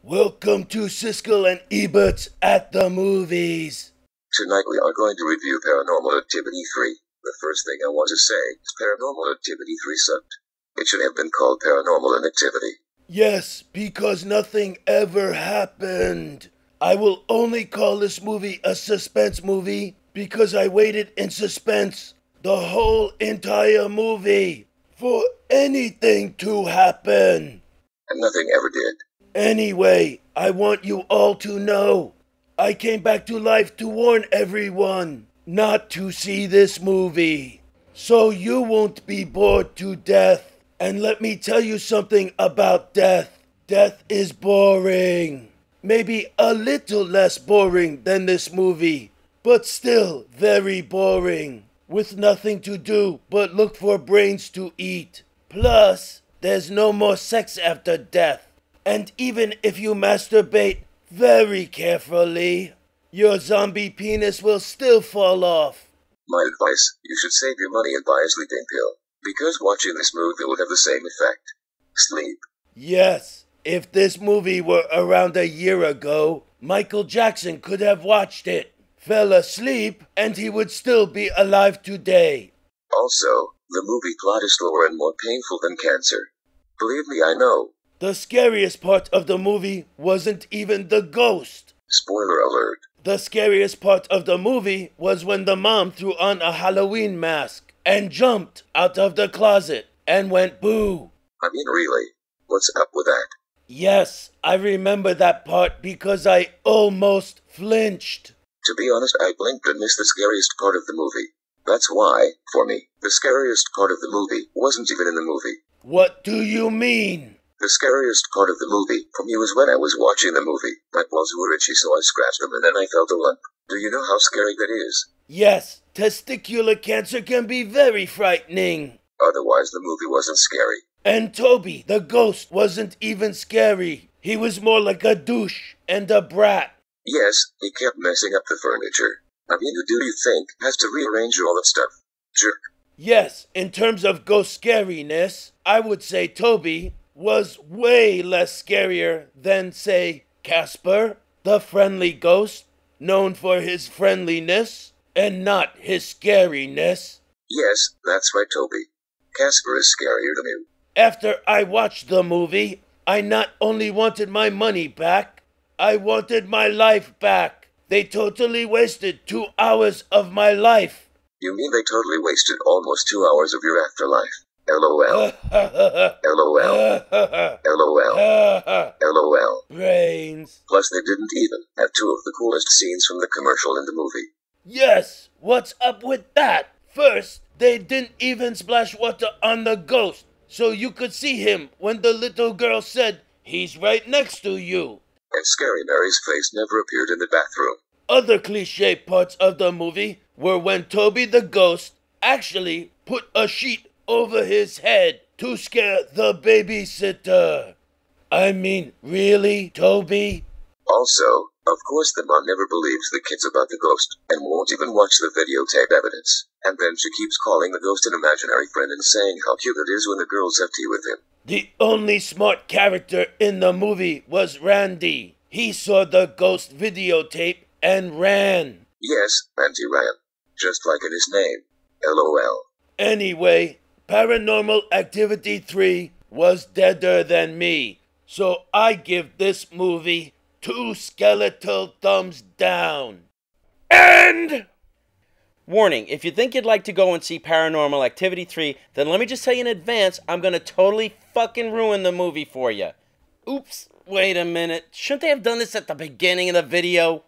Welcome to Siskel and Eberts at the movies. Tonight we are going to review Paranormal Activity 3. The first thing I want to say is Paranormal Activity 3 sucked. It should have been called Paranormal Inactivity. Yes, because nothing ever happened. I will only call this movie a suspense movie because I waited in suspense the whole entire movie for anything to happen. And nothing ever did. Anyway, I want you all to know I came back to life to warn everyone not to see this movie, so you won't be bored to death. And let me tell you something about death. Death is boring. Maybe a little less boring than this movie, but still very boring, with nothing to do but look for brains to eat. Plus, there's no more sex after death. And even if you masturbate very carefully, your zombie penis will still fall off. My advice, you should save your money and buy a sleeping pill, because watching this movie would have the same effect. Sleep. Yes, if this movie were around a year ago, Michael Jackson could have watched it, fell asleep, and he would still be alive today. Also, the movie plot is slower and more painful than cancer. Believe me, I know. The scariest part of the movie wasn't even the ghost. Spoiler alert. The scariest part of the movie was when the mom threw on a Halloween mask and jumped out of the closet and went boo. I mean, really? What's up with that? Yes, I remember that part because I almost flinched. To be honest, I blinked and missed the scariest part of the movie. That's why, for me, the scariest part of the movie wasn't even in the movie. What do you mean? The scariest part of the movie for me was when I was watching the movie. My balls were itchy, so I scratched them and then I felt a lump. Do you know how scary that is? Yes, testicular cancer can be very frightening. Otherwise, the movie wasn't scary. And Toby, the ghost, wasn't even scary. He was more like a douche and a brat. Yes, he kept messing up the furniture. I mean, who do you think has to rearrange all that stuff? Jerk. Yes, in terms of ghost scariness, I would say Toby was way less scarier than, say, Casper, the friendly ghost, known for his friendliness and not his scariness. Yes, that's right, Toby. Casper is scarier than you. After I watched the movie, I not only wanted my money back, I wanted my life back. They totally wasted 2 hours of my life. You mean they totally wasted almost 2 hours of your afterlife? LOL. LOL. LOL. LOL. Brains. Plus, they didn't even have 2 of the coolest scenes from the commercial in the movie. Yes, what's up with that? First, they didn't even splash water on the ghost, so you could see him when the little girl said, "He's right next to you." And Scary Mary's face never appeared in the bathroom. Other cliche parts of the movie were when Toby the ghost actually put a sheet over his head to scare the babysitter. I mean, really, Toby? Also, of course the mom never believes the kids about the ghost, and won't even watch the videotape evidence. And then she keeps calling the ghost an imaginary friend and saying how cute it is when the girls have tea with him. The only smart character in the movie was Randy. He saw the ghost videotape and ran. Yes, and he ran. Just like in his name. LOL. Anyway, Paranormal Activity 3 was deader than me, so I give this movie 2 skeletal thumbs down. And... Warning, if you think you'd like to go and see Paranormal Activity 3, then let me just tell you in advance, I'm gonna totally fucking ruin the movie for you. Oops, wait a minute. Shouldn't they have done this at the beginning of the video?